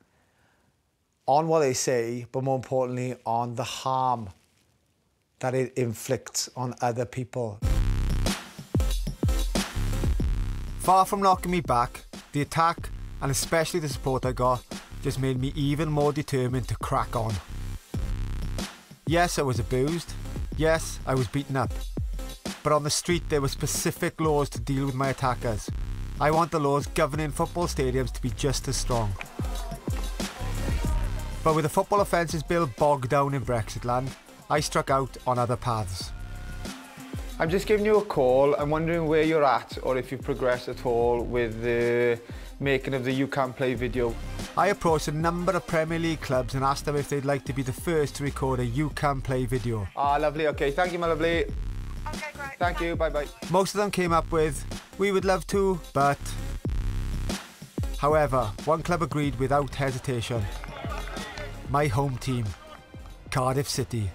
on what they say, but more importantly, on the harm that it inflicts on other people. Far from knocking me back, the attack, and especially the support I got, just made me even more determined to crack on. Yes, I was abused. Yes, I was beaten up. But on the street there were specific laws to deal with my attackers. I want the laws governing football stadiums to be just as strong. But with the Football Offences Bill bogged down in Brexit land, I struck out on other paths. I'm just giving you a call. I'm wondering where you're at or if you've progressed at all with the making of the You Can Play video. I approached a number of Premier League clubs and asked them if they'd like to be the first to record a You Can Play video. Ah, lovely. Okay, thank you, my lovely. Okay, great. Thank you, bye-bye. Most of them came up with, we would love to, but... However, one club agreed without hesitation. My home team, Cardiff City.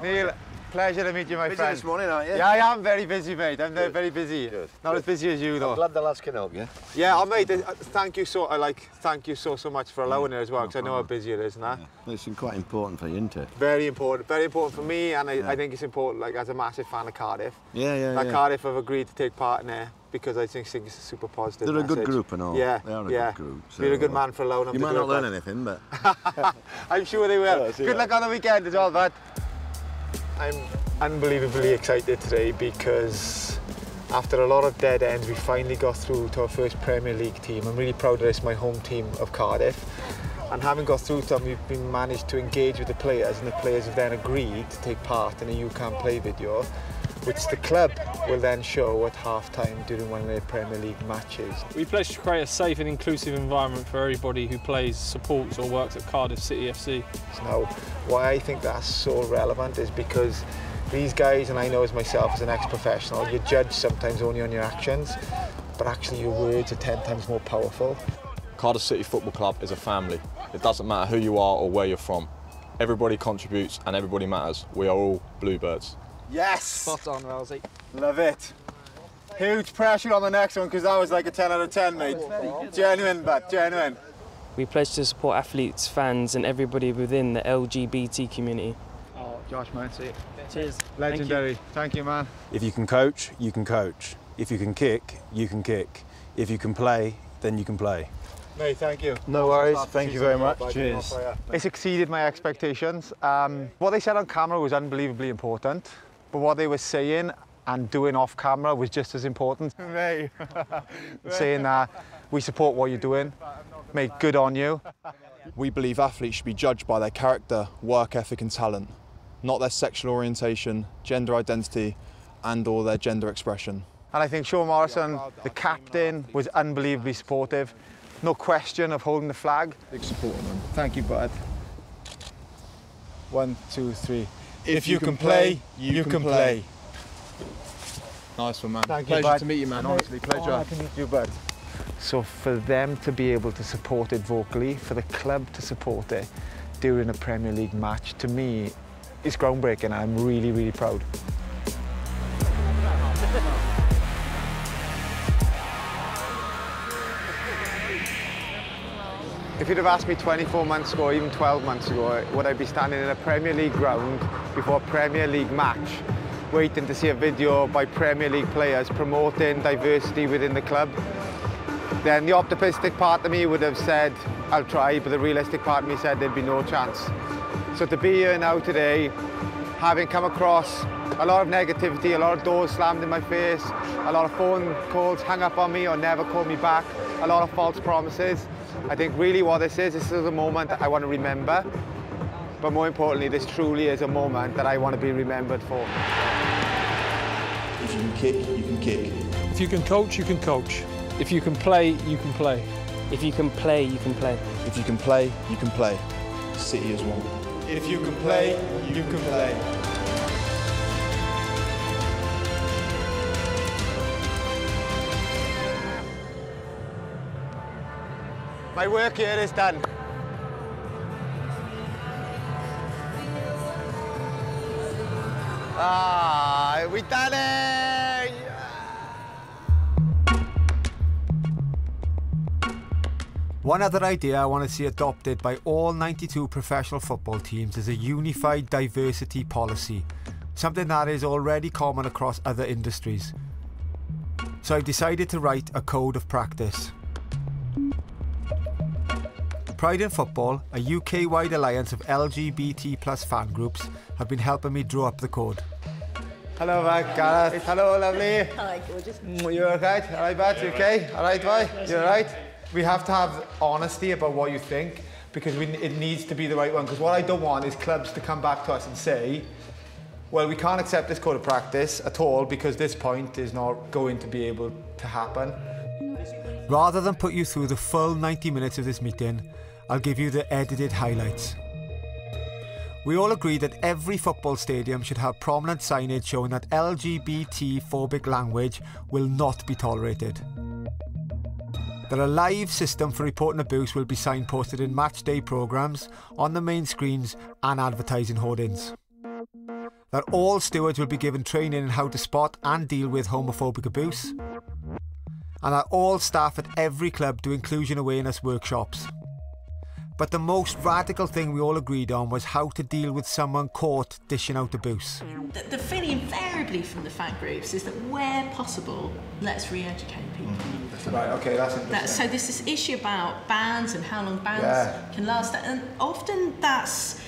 Neil, Pleasure to meet you, my busy friend. This morning, aren't you? Yeah, I am very busy, mate. I'm very busy. Good. Not as busy as you, though. I'm glad the lads can help you. Yeah, mate. Thank you so. Thank you so much for allowing it as well, because I know how busy it is, and that. Yeah. It's quite important for you, isn't it? Very important for me, and I think it's important. Like, as a massive fan of Cardiff. Yeah. Cardiff have agreed to take part in there because I think it's a super positive. They're message. A good group and all. Yeah, they are a good group. So you're a good man for allowing them. You to might do not it, learn anything, but I'm sure they will. Good luck on the weekend as well, bud. I'm unbelievably excited today because after a lot of dead ends, we finally got through to our first Premier League team. I'm really proud of this, my home team of Cardiff. And having got through to them, we've been managed to engage with the players, and the players have then agreed to take part in a You Can Play video, which the club will then show at half-time during one of their Premier League matches. We pledge to create a safe and inclusive environment for everybody who plays, supports or works at Cardiff City FC. Now, why I think that's so relevant is because these guys, and I know as myself as an ex-professional, you judge sometimes only on your actions, but actually your words are 10 times more powerful. Cardiff City Football Club is a family. It doesn't matter who you are or where you're from. Everybody contributes and everybody matters. We are all Bluebirds. Yes! Spot on, Rosie. Love it. Huge pressure on the next one because that was like a 10 out of 10, mate. Genuine, but genuine. We pledge to support athletes, fans and everybody within the LGBT community. Oh, Josh, man, see it. Cheers. Legendary. Thank you, man. If you can coach, you can coach. If you can kick, you can kick. If you can play, then you can play. Mate, thank you. No worries. Thank you very much. Cheers. It's exceeded my expectations. What they said on camera was unbelievably important, but what they were saying and doing off camera was just as important. Mate. Saying that we support what you're doing, mate, good on you. We believe athletes should be judged by their character, work ethic and talent, not their sexual orientation, gender identity and or their gender expression. And I think Sean Morrison, the captain, was unbelievably supportive. No question of holding the flag. Big supporter, man. Thank you, bud. 1, 2, 3. If you can play, you can play. Nice one, man. Thank you, pleasure to meet you, man. Honestly, pleasure. Oh, to meet you, bud. So for them to be able to support it vocally, for the club to support it during a Premier League match, to me, it's groundbreaking. I'm really, really proud. If you'd have asked me 24 months ago, or even 12 months ago, would I be standing in a Premier League ground before a Premier League match, waiting to see a video by Premier League players promoting diversity within the club, then the optimistic part of me would have said, I'll try, but the realistic part of me said there'd be no chance. So to be here now today, having come across a lot of negativity, a lot of doors slammed in my face, a lot of phone calls hung up on me or never called me back, a lot of false promises, I think really what this is a moment that I want to remember, but more importantly, this truly is a moment that I want to be remembered for. If you can kick, you can kick. If you can coach, you can coach. If you can play, you can play. If you can play, you can play. If you can play, you can play. City is one. If you can play, you can play. My work here is done. We done it! One other idea I want to see adopted by all 92 professional football teams is a unified diversity policy, something that is already common across other industries. So I've decided to write a code of practice. Pride in Football, a UK-wide alliance of LGBT+ fan groups, have been helping me draw up the code. Hello, Gareth. Hello, lovely. Hi, gorgeous. You alright? Alright, bud? You okay? Alright, boy? You alright? We have to have honesty about what you think, because it needs to be the right one. Because what I don't want is clubs to come back to us and say, well, we can't accept this code of practice at all because this point is not going to be able to happen. Rather than put you through the full 90 minutes of this meeting, I'll give you the edited highlights. We all agree that every football stadium should have prominent signage showing that LGBT-phobic language will not be tolerated. That a live system for reporting abuse will be signposted in match day programmes, on the main screens and advertising hoardings. that all stewards will be given training in how to spot and deal with homophobic abuse, and that all staff at every club do inclusion awareness workshops. But the most radical thing we all agreed on was how to deal with someone caught dishing out abuse. The feeling invariably from the fan groups is that where possible, let's re-educate people. Right, okay, that's interesting. So there's this issue about bans and how long bans can last, and often that's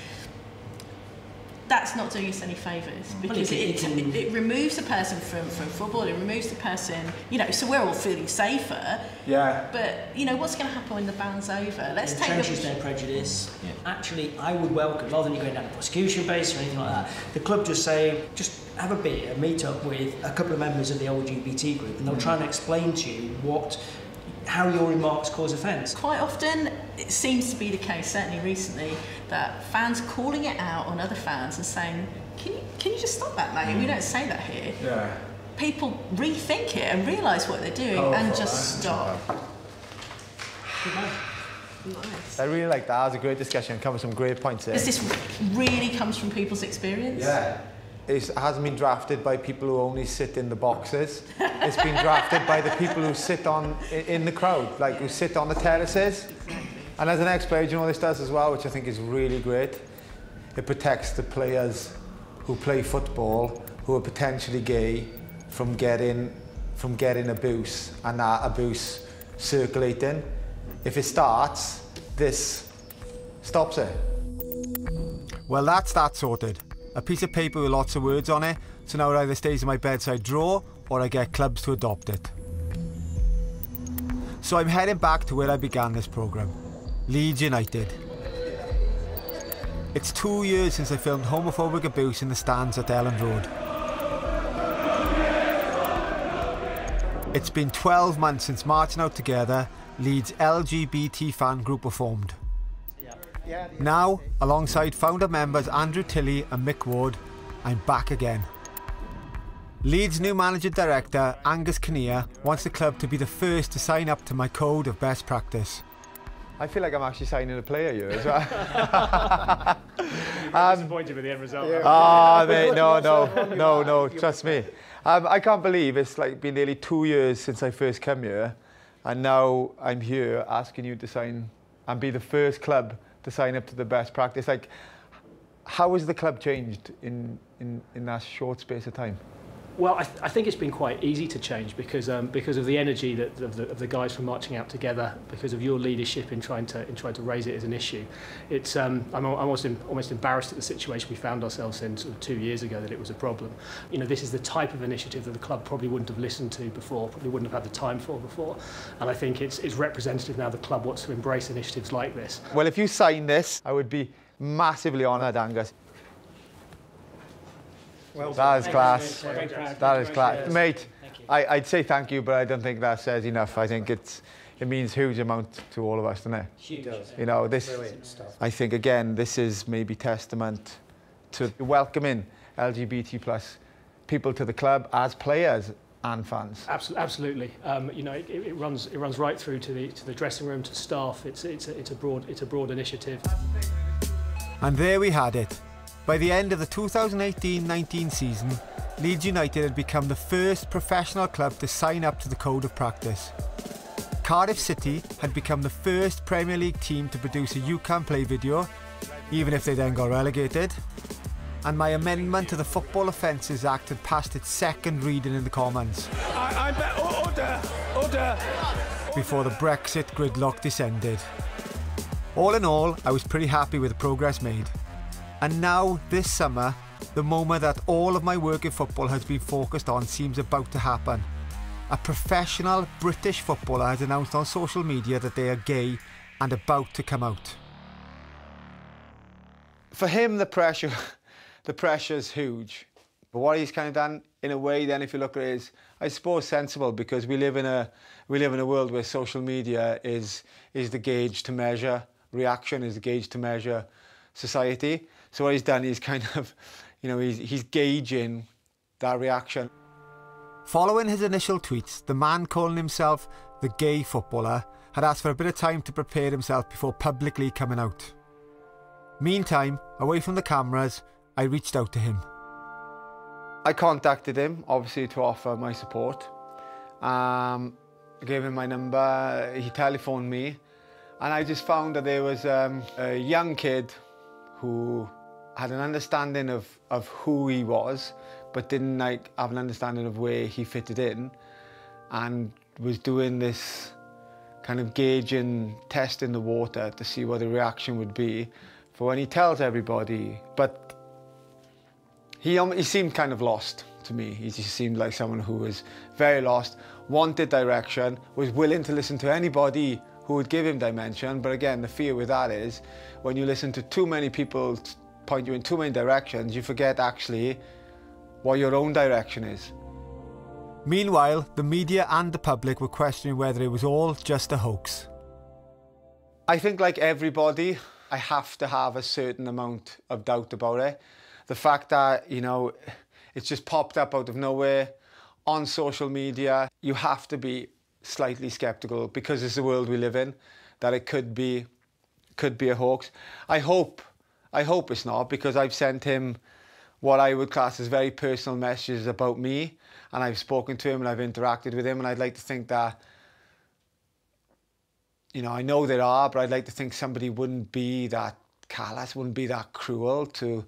not doing us any favours, because it removes the person from football, it removes the person, you know, so we're all feeling safer. Yeah. But, you know, what's going to happen when the ban's over? Let's take Entrenches their prejudice. Yeah. Actually, I would welcome, rather than you going down a prosecution base or anything like that, the club just saying, just have a beer, meet up with a couple of members of the LGBT group, and they'll try and explain to you how your remarks cause offence. Quite often, it seems to be the case, certainly recently, that fans calling it out on other fans and saying, can you just stop that, mate? We don't say that here. Yeah. People rethink it and realise what they're doing and just stop. Nice. I really like that. That was a great discussion. Comes some great points there. This really comes from people's experience? Yeah. It hasn't been drafted by people who only sit in the boxes. It's been drafted by the people who sit in the crowd, like who sit on the terraces. And as an ex-player, you know this does as well, which I think is really great. It protects the players who play football, who are potentially gay, from getting abuse, and that abuse circulating. If it starts, this stops it. Well, that's that sorted. A piece of paper with lots of words on it, so now it either stays in my bedside drawer or I get clubs to adopt it. So I'm heading back to where I began this programme, Leeds United. It's 2 years since I filmed homophobic abuse in the stands at Elland Road. It's been 12 months since Marching Out Together, Leeds' LGBT fan group were formed. Now, alongside founder members Andrew Tilley and Mick Ward, I'm back again. Leeds' new managing director, Angus Kinnear, wants the club to be the first to sign up to my code of best practice. I feel like I'm actually signing a player here as well. Disappointed with the end result. Oh, mate, no, trust me. I can't believe it's like been nearly 2 years since I first came here, and now I'm here asking you to sign and be the first club to sign up to the best practice. Like, how has the club changed in that short space of time? Well, I think it's been quite easy to change because of the energy of the guys from Marching Out Together, because of your leadership in trying to raise it as an issue. It's I'm almost embarrassed at the situation we found ourselves in sort of 2 years ago, that it was a problem. You know, this is the type of initiative that the club probably wouldn't have listened to before, probably wouldn't have had the time for before. And I think it's representative now the club wants to embrace initiatives like this. Well, if you sign this, I would be massively honoured, Angus. Well, that is class. That is class. Mate, I'd say thank you, but I don't think that says enough. I think it means huge amount to all of us, doesn't it? Huge. You know, this, I think, again, this is maybe testament to welcoming LGBT plus people to the club as players and fans. Absolutely. You know, it runs right through to the dressing room, to staff. It's a broad initiative. And there we had it. By the end of the 2018-19 season, Leeds United had become the first professional club to sign up to the Code of Practice. Cardiff City had become the first Premier League team to produce a You Can Play video, even if they then got relegated. And my amendment to the Football Offences Act had passed its second reading in the Commons. Order! Before the Brexit gridlock descended. All in all, I was pretty happy with the progress made. And now, this summer, the moment that all of my work in football has been focused on seems about to happen. A professional British footballer has announced on social media that they are gay and about to come out. For him, the pressure's huge. But what he's kind of done, in a way, then, if you look at it, is, I suppose, sensible, because we live in a world where social media is the gauge to measure reaction, is the gauge to measure society. So what he's done is kind of, you know, he's gauging that reaction. Following his initial tweets, the man calling himself the gay footballer had asked for a bit of time to prepare himself before publicly coming out. Meantime, away from the cameras, I reached out to him. I contacted him, obviously, to offer my support. I gave him my number, he telephoned me, and I just found that there was a young kid who had an understanding of who he was, but didn't have an understanding of where he fitted in, and was doing this kind of gauging, testing the water to see what the reaction would be for when he tells everybody. But he seemed kind of lost to me. He just seemed like someone who was very lost, wanted direction, was willing to listen to anybody who would give him dimension. But again, the fear with that is when you listen to too many people point you in too many directions, you forget actually what your own direction is. Meanwhile, the media and the public were questioning whether it was all just a hoax. I think, like everybody, I have to have a certain amount of doubt about it. The fact that, you know, it's just popped up out of nowhere on social media, you have to be slightly skeptical because it's the world we live in, that it could be a hoax. I hope it's not, because I've sent him what I would class as very personal messages about me, and I've spoken to him and I've interacted with him, and I'd like to think that, you know, I know there are, but I'd like to think somebody wouldn't be that callous, wouldn't be that cruel to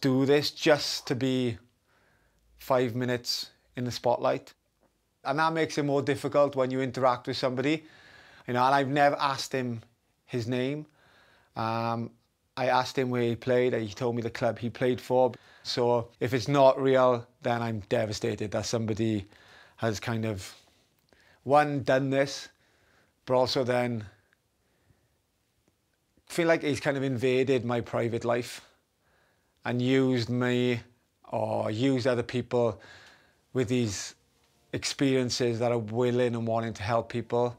do this just to be 5 minutes in the spotlight. And that makes it more difficult when you interact with somebody, you know, and I've never asked him his name. I asked him where he played, he told me the club he played for. So if it's not real, then I'm devastated that somebody has kind of, one, done this, but also then feel like he's kind of invaded my private life and used me or used other people with these experiences that are willing and wanting to help people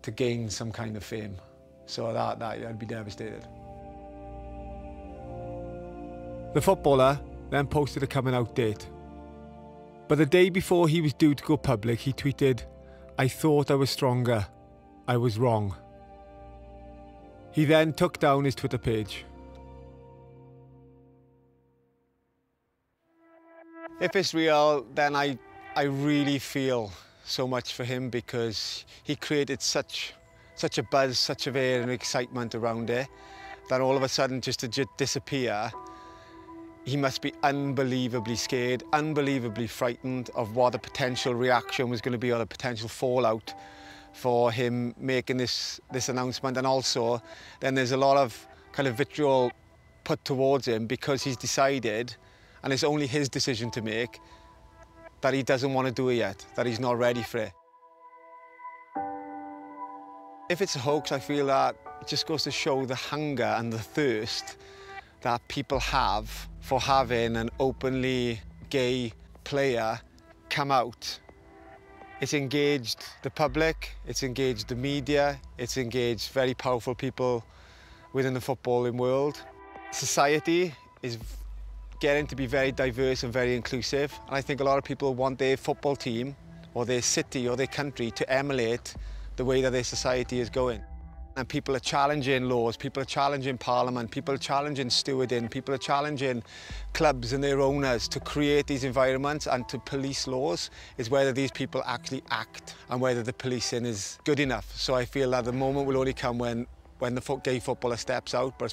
to gain some kind of fame. So that I'd be devastated. The footballer then posted a coming out date. But the day before he was due to go public, he tweeted, "I thought I was stronger. I was wrong." He then took down his Twitter page. If it's real, then I really feel so much for him, because he created such a buzz, such a air and excitement around it, that all of a sudden just to disappear, he must be unbelievably scared, unbelievably frightened of what the potential reaction was going to be, or the potential fallout for him making this announcement. And also, then there's a lot of kind of vitriol put towards him because he's decided, and it's only his decision to make, that he doesn't want to do it yet, that he's not ready for it. If it's a hoax, I feel that it just goes to show the hunger and the thirst that people have for having an openly gay player come out. It's engaged the public, it's engaged the media, it's engaged very powerful people within the footballing world. Society is getting to be very diverse and very inclusive, and I think a lot of people want their football team or their city or their country to emulate the way that their society is going. And people are challenging laws, people are challenging Parliament, people are challenging stewarding, people are challenging clubs and their owners to create these environments and to police laws, is whether these people actually act and whether the policing is good enough. So I feel that the moment will only come when the gay footballer steps out, but